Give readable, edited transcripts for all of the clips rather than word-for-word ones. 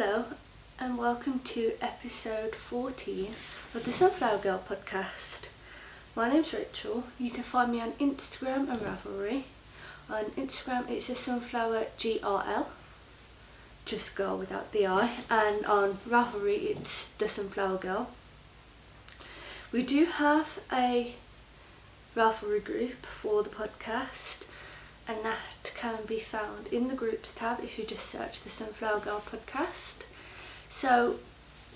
Hello and welcome to episode 14 of the Sunflower Girl podcast. My name's Rachel. You can find me on Instagram and Ravelry. On Instagram it's a sunflower GRL, just girl without the I, and on Ravelry it's the Sunflower Girl. We do have a Ravelry group for the podcast, and that can be found in the groups tab if you just search the Sunflower Girl podcast. So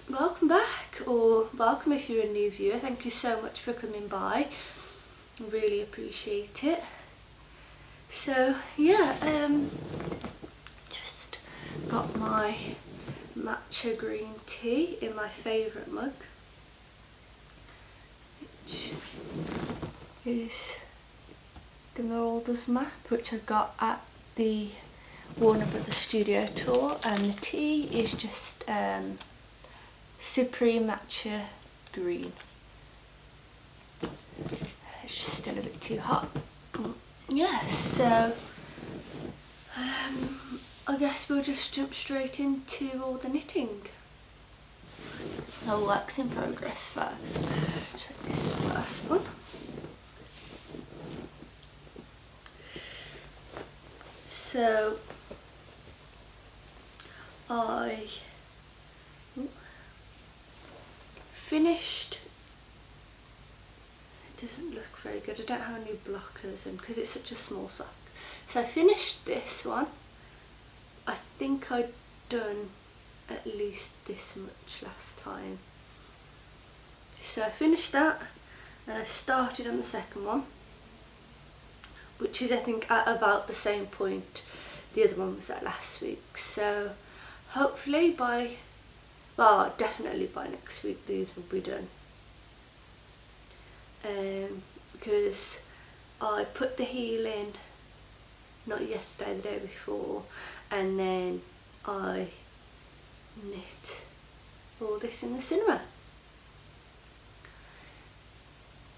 welcome back, or welcome if you're a new viewer. Thank you so much for coming by. I really appreciate it. So just got my matcha green tea in my favourite mug, which is the Marauder's map, which I got at the Warner Brothers studio tour, and the tea is just Supreme Matcha Green. It's just still a bit too hot. So I guess we'll just jump straight into all the knitting. Our works in progress first. So this first one. So I finished. It doesn't look very good. I don't have any blockers in because it's such a small sock. So I finished this one. I think I'd done at least this much last time. So I finished that and I started on the second one, which is I think at about the same point the other one was at last week. So hopefully definitely by next week these will be done. Because I put the heel in not yesterday, the day before, and then I knit all this in the cinema.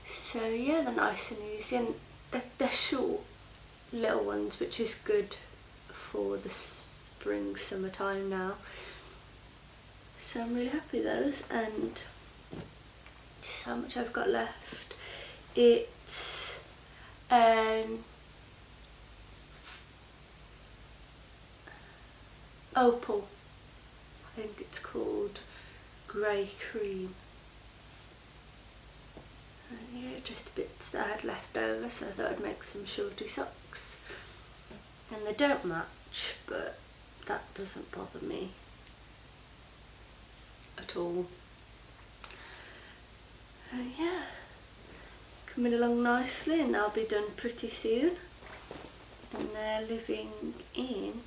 So yeah, they're nice and easy, and they're short little ones, which is good for the spring summertime now. So I'm really happy with those, and just how much I've got left. It's opal, I think it's called, grey cream. And yeah, just bits that I had left over, so I thought I'd make some shorty socks. And they don't match, but that doesn't bother me at all. Yeah, coming along nicely, and they'll be done pretty soon. And they're living in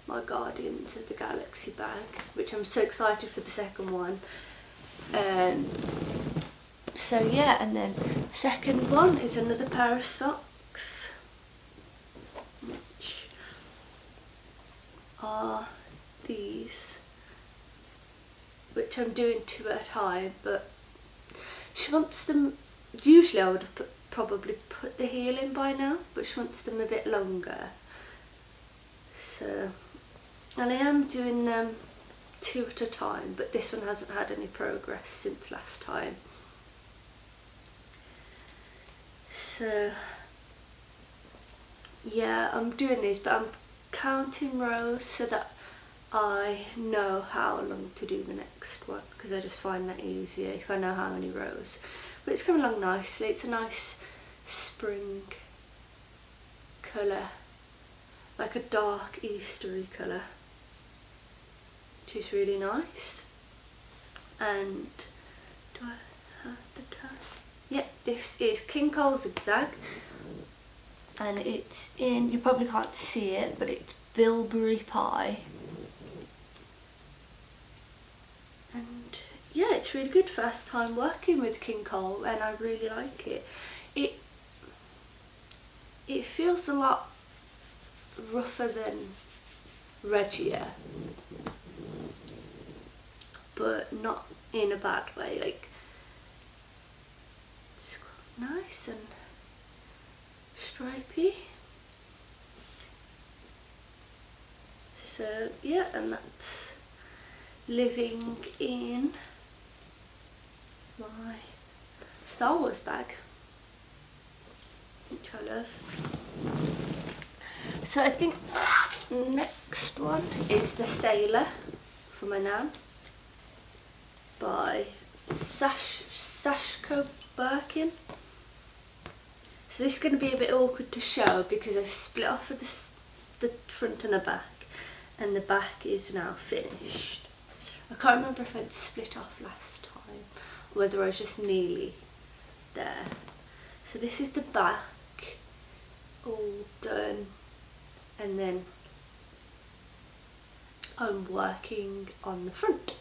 my Guardians of the Galaxy bag, which I'm so excited for the second one. So yeah, and then second one is another pair of socks, which are these, which I'm doing 2 at a time, but she wants them, usually I would have probably put the heel in by now, but she wants them a bit longer. So, and I am doing them 2 at a time, but this one hasn't had any progress since last time. So yeah, I'm doing these, but I'm counting rows so that I know how long to do the next one, because I just find that easier if I know how many rows. But it's coming along nicely. It's a nice spring colour, like a dark Eastery colour, which is really nice. And do I have the tag? Yep, this is King Cole Zigzag, and it's in, you probably can't see it, but it's bilberry pie. And yeah, it's really good. First time working with King Cole, and I really like it. It feels a lot rougher than Regia, but not in a bad way. Like, it's nice and stripy. So yeah, and that's living in my Star Wars bag, which I love. So I think next one is The Sailor for my nan by Sashko Birkin. So this is going to be a bit awkward to show because I've split off of the front and the back, and the back is now finished. I can't remember if I'd split off last time or whether I was just nearly there. So this is the back all done, and then I'm working on the front,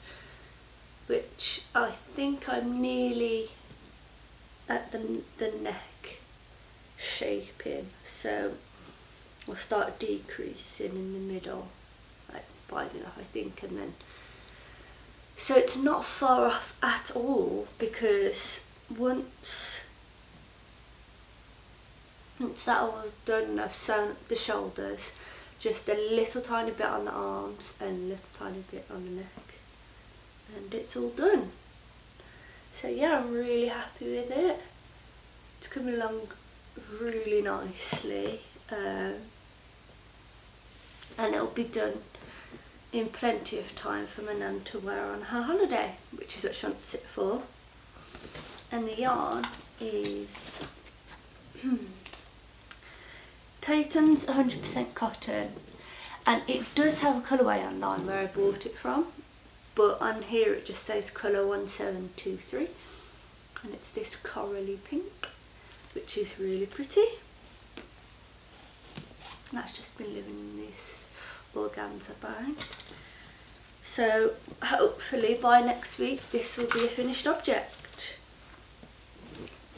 which I think I'm nearly at the neck shaping, so I'll start decreasing in the middle, like wide enough I think, and then so it's not far off at all, because once that all was done and I've sewn up the shoulders, just a little tiny bit on the arms and a little tiny bit on the neck, and it's all done. So yeah, I'm really happy with it. It's coming along really nicely, and it'll be done in plenty of time for my nan to wear on her holiday, which is what she wants it for. And the yarn is Peyton's 100% cotton, and it does have a colourway online where I bought it from, but on here it just says colour 1723, and it's this corally pink, which is really pretty. That's just been living in this organza bag. So hopefully by next week this will be a finished object,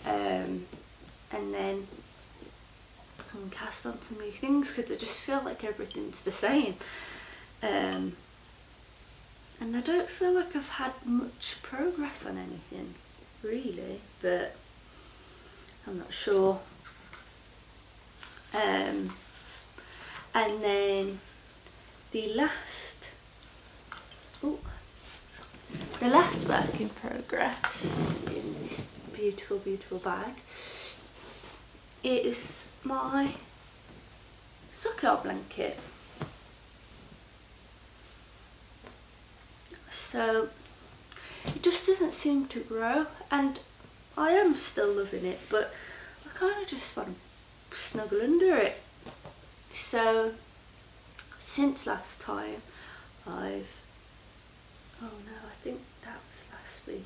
and then I can cast on some new things, because I just feel like everything's the same, and I don't feel like I've had much progress on anything really, but I'm not sure. And then the last work in progress in this beautiful bag is my sock yarn blanket. So it just doesn't seem to grow, and I am still loving it, but I kind of just want to snuggle under it. So since last time I think that was last week,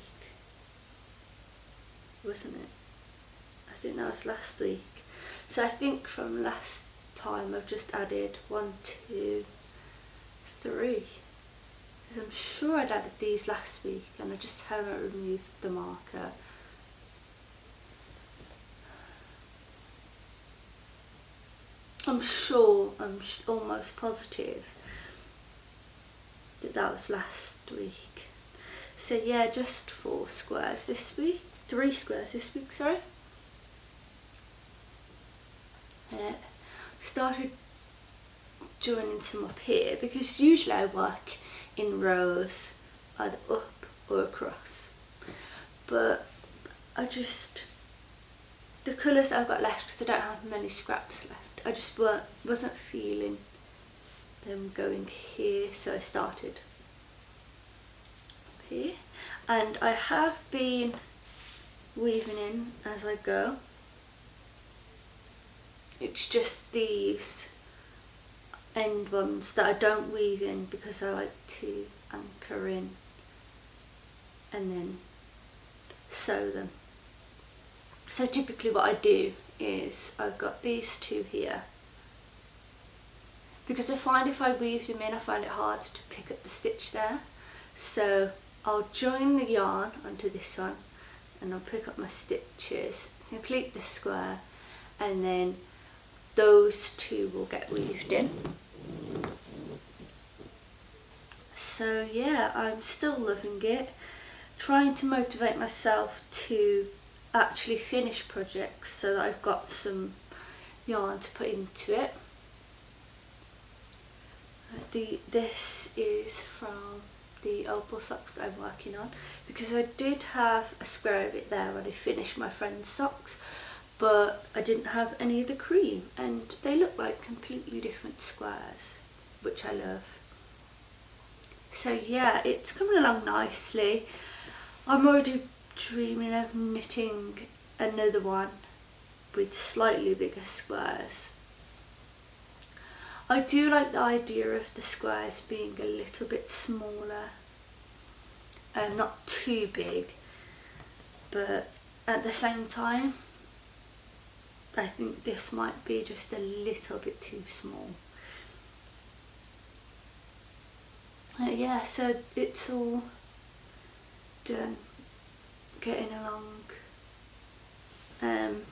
wasn't it? I think that was last week. So I think from last time I've just added 1, 2, 3, because I'm sure I'd added these last week and I just haven't removed the marker. I'm almost positive that was last week. So yeah, just 4 squares this week, 3 squares this week, sorry. Started joining some up here, because usually I work in rows either up or across, but the colours I've got left, because I don't have many scraps left, I just wasn't feeling them going here, so I started up here, and I have been weaving in as I go. It's just these end ones that I don't weave in, because I like to anchor in and then sew them. So typically what I do is I've got these 2 here, because I find if I weave them in I find it hard to pick up the stitch there. So I'll join the yarn onto this one and I'll pick up my stitches, complete the square, and then those 2 will get weaved in. So yeah, I'm still loving it, trying to motivate myself to actually finish projects so that I've got some yarn to put into it. This is from the opal socks that I'm working on, because I did have a square of it there when I finished my friend's socks, but I didn't have any of the cream, and they look like completely different squares, which I love. So yeah, it's coming along nicely. I'm already dreaming of knitting another one with slightly bigger squares. I do like the idea of the squares being a little bit smaller, not too big, but at the same time I think this might be just a little bit too small. Yeah, so it's all done, getting along, and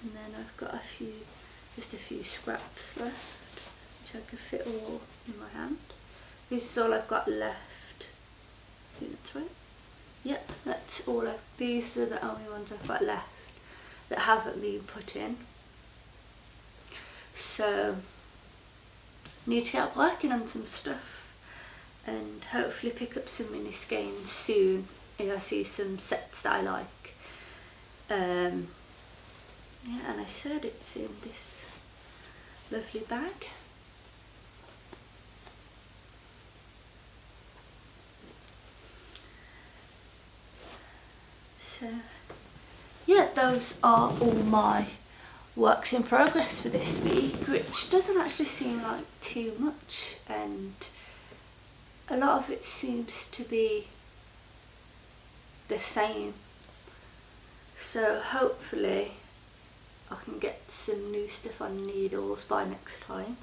then I've got just a few scraps left, which I can fit all in my hand. This is all I've got left. I think that's right. Yep, that's all. These are the only ones I've got left that haven't been put in. So need to get working on some stuff and hopefully pick up some mini skeins soon if I see some sets that I like. Yeah, and I said it's in this lovely bag. So yeah, those are all my works in progress for this week, which doesn't actually seem like too much, and a lot of it seems to be the same. So hopefully I can get some new stuff on needles by next time.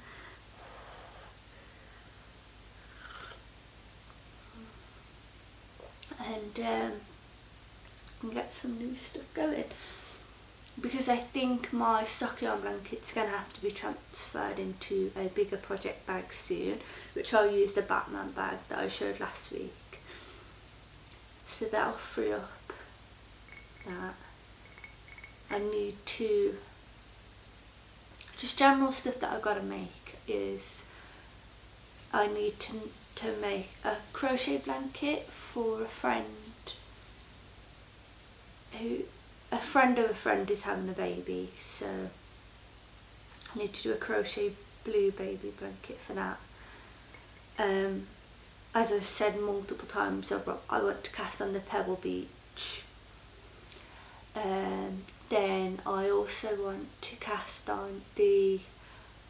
And can get some new stuff going, because I think my sock yarn blanket's going to have to be transferred into a bigger project bag soon, which I'll use the Batman bag that I showed last week. So that'll free up that. I need to, just general stuff that I've got to make is, I need to make a crochet blanket for a friend of a friend is having a baby, so I need to do a crochet blue baby blanket for that. As I've said multiple times, I want to cast on the Pebble Beach. Then I also want to cast on the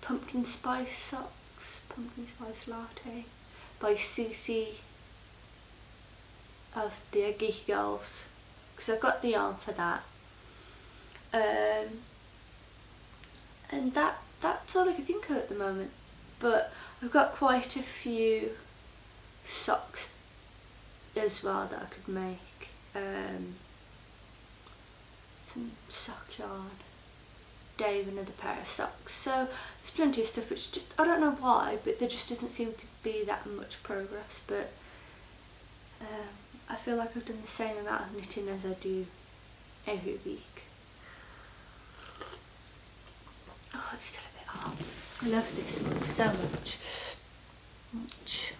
pumpkin spice socks, pumpkin spice latte by Cece of the Geeky Girls, because I've got the yarn for that. And that's all I can think of at the moment, but I've got quite a few socks as well that I could make. Some sock yarn, Dave another pair of socks, so there's plenty of stuff which just, I don't know why, but there just doesn't seem to be that much progress, but I feel like I've done the same amount of knitting as I do every week. Oh, it's still a bit hot. I love this one so much. Which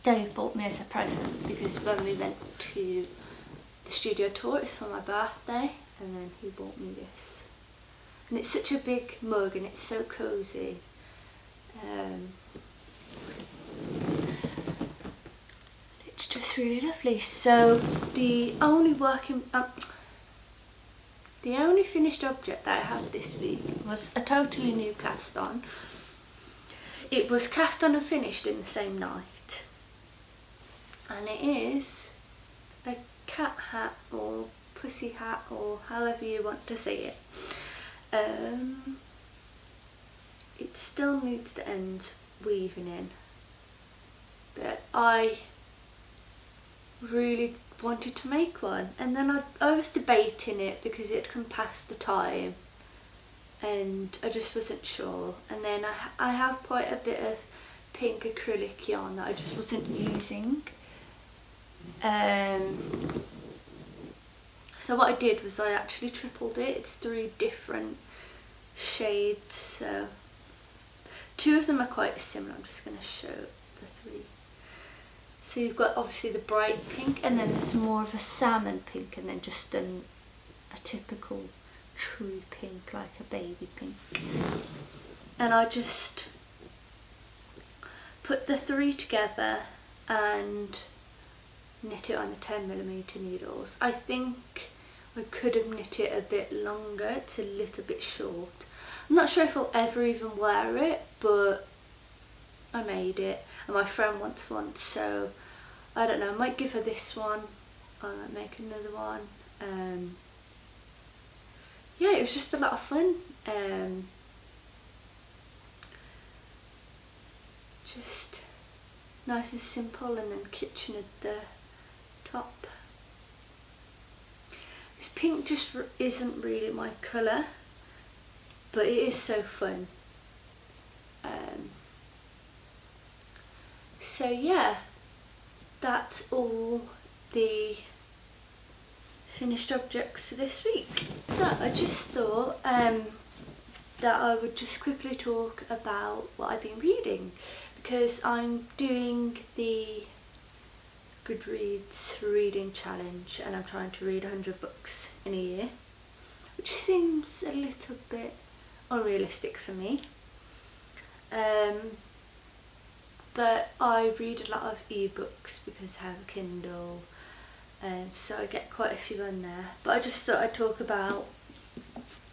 Dave bought me as a present, because when we went to the studio tour, it's for my birthday, and then he bought me this. And it's such a big mug and it's so cosy. It's just really lovely. So the only finished object that I had this week was a totally new cast on. It was cast on and finished in the same night, and it is a cat hat or pussy hat, or however you want to say it. It still needs the ends weaving in, but I really wanted to make one, and then I was debating it because it had come past the time and I just wasn't sure. And then I have quite a bit of pink acrylic yarn that I just wasn't using. So what I did was I actually tripled it. It's 3 different shades. So two of them are quite similar. I'm just going to show the three. So you've got obviously the bright pink, and then there's more of a salmon pink, and then just a typical true pink, like a baby pink. And I just put the three together and knit it on the 10mm needles. I think I could have knit it a bit longer, it's a little bit short. I'm not sure if I'll ever even wear it, but I made it and my friend wants one, so I don't know, I might give her this one, I might make another one. Yeah, it was just a lot of fun. Just nice and simple, and then kitchen at the top. This pink just isn't really my colour, but it is so fun. So yeah, that's all the finished objects for this week. So I just thought that I would just quickly talk about what I've been reading, because I'm doing the Goodreads reading challenge and I'm trying to read 100 books in a year, which seems a little bit unrealistic for me. But I read a lot of ebooks because I have a Kindle, so I get quite a few on there. But I just thought I'd talk about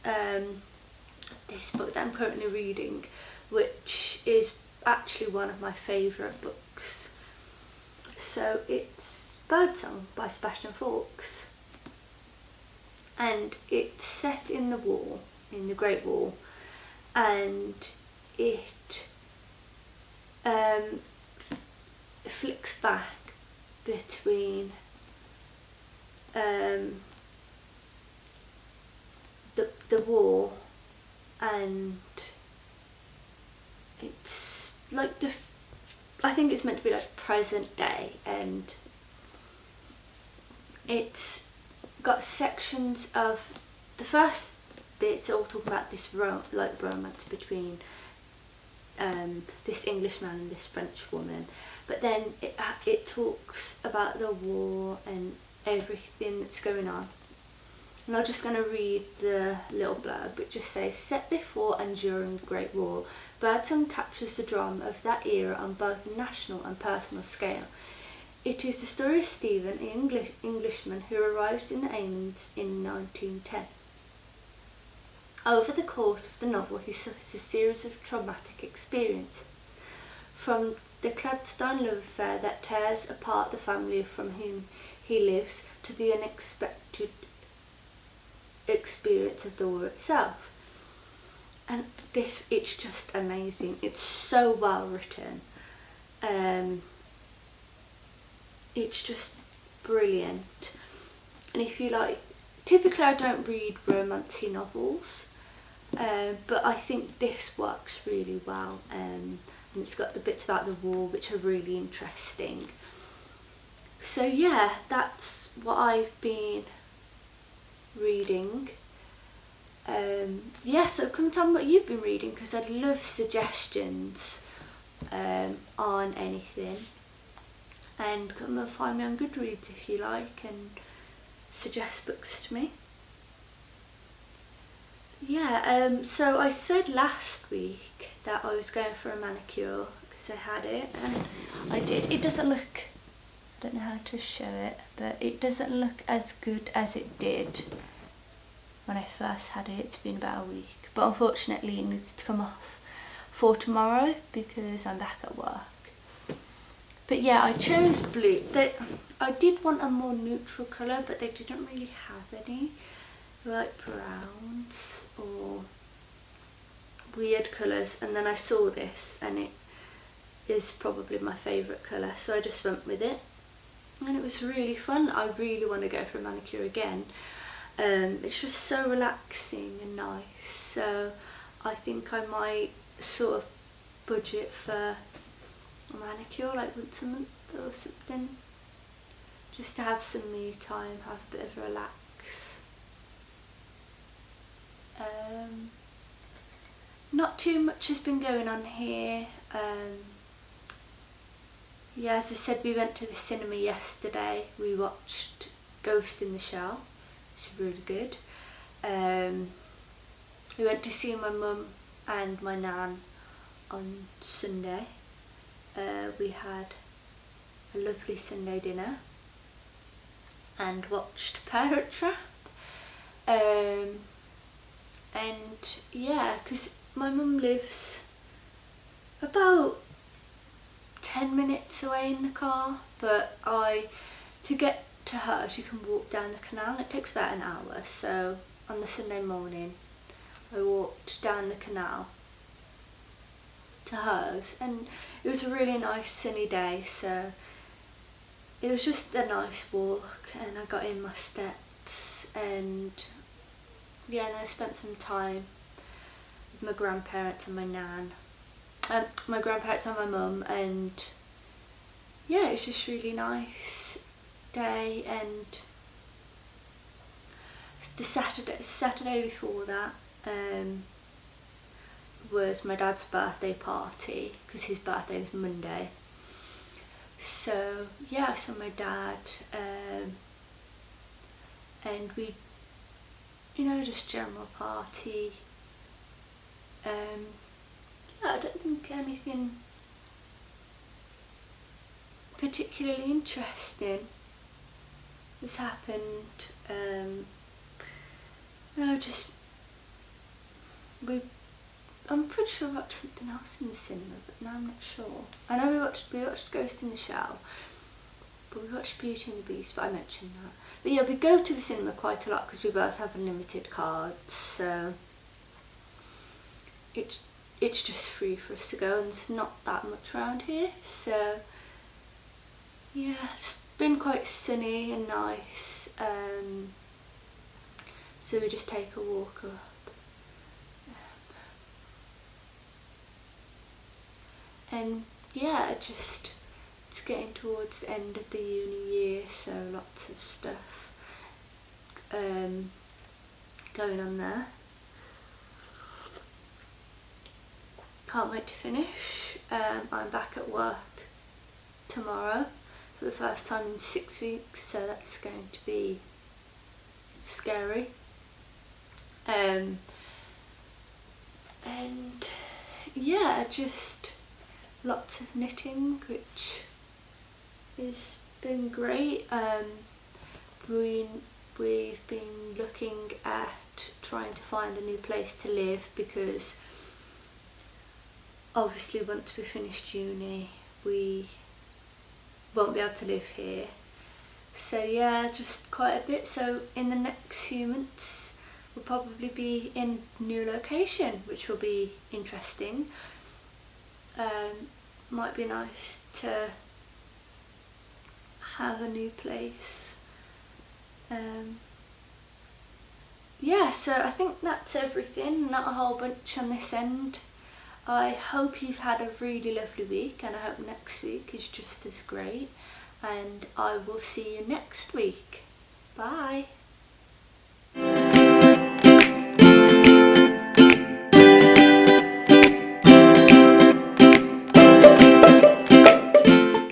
this book that I'm currently reading, which is actually one of my favourite books. So it's Birdsong by Sebastian Faulks, and it's set in the war, in the Great War, and it flicks back between the war, and it's like I think it's meant to be like present day, and it's got sections of the first bits all talking about this romance between this Englishman and this French woman, but then it talks about the war and everything that's going on. And I'm just going to read the little blurb, which just says, set before and during the Great War, Birdsong captures the drama of that era on both a national and personal scale. It is the story of Stephen, an Englishman who arrives in the Amens in 1910. Over the course of the novel, he suffers a series of traumatic experiences, from the clandestine love affair that tears apart the family from whom he lives, to the unexpected experience of the war itself. And it's just amazing. It's so well written. It's just brilliant. And if you like, typically I don't read romancy novels, but I think this works really well, and it's got the bits about the war which are really interesting. So yeah, that's what I've been reading. Yeah, so come tell me what you've been reading, because I'd love suggestions on anything, and come and find me on Goodreads if you like and suggest books to me. Yeah, so I said last week that I was going for a manicure because I had it, and I did. It doesn't look, I don't know how to show it, but it doesn't look as good as it did when I first had it. It's been about a week, but unfortunately it needs to come off for tomorrow because I'm back at work. But yeah, I chose blue. I did want a more neutral colour, but they didn't really have any, like browns or weird colours, and then I saw this and it is probably my favourite colour, so I just went with it, and it was really fun. I really want to go for a manicure again. It's just so relaxing and nice, so I think I might sort of budget for a manicure like once a month or something, just to have some me time, have a bit of a relax. not too much has been going on here. Yeah, as I said, we went to the cinema yesterday. We watched Ghost in the Shell. It's really good. We went to see my mum and my nan on Sunday. We had a lovely Sunday dinner and watched Parent Trap. And yeah, because my mum lives about 10 minutes away in the car, but to get to her, she can walk down the canal, and it takes about an hour. So on the Sunday morning I walked down the canal to hers, and it was a really nice sunny day, so it was just a nice walk, and I got in my steps, and yeah, and I spent some time with my grandparents and my nan, my grandparents and my mum, and yeah, it's just really nice day. And the Saturday before that was my dad's birthday party, because his birthday is Monday. So yeah, I saw my dad, and we, just general party. Yeah, I don't think anything particularly interesting has happened. No, just I'm pretty sure we watched something else in the cinema, but now I'm not sure. I know we watched Ghost in the Shell, but we watched Beauty and the Beast, but I mentioned that. But yeah, we go to the cinema quite a lot because we both have unlimited cards, so it's just free for us to go, and there's not that much around here, so yeah, it's been quite sunny and nice, so we just take a walk up. And yeah, it's getting towards the end of the uni year, so lots of stuff going on there. Can't wait to finish. I'm back at work tomorrow for the first time in 6 weeks, so that's going to be scary. And yeah, just lots of knitting, which has been great. We've been looking at trying to find a new place to live, because obviously once we finished uni we won't be able to live here. So yeah, just quite a bit. So in the next few months we'll probably be in a new location, which will be interesting. Might be nice to have a new place. Yeah, so I think that's everything, not a whole bunch on this end. I hope you've had a really lovely week, and I hope next week is just as great, and I will see you next week. Bye!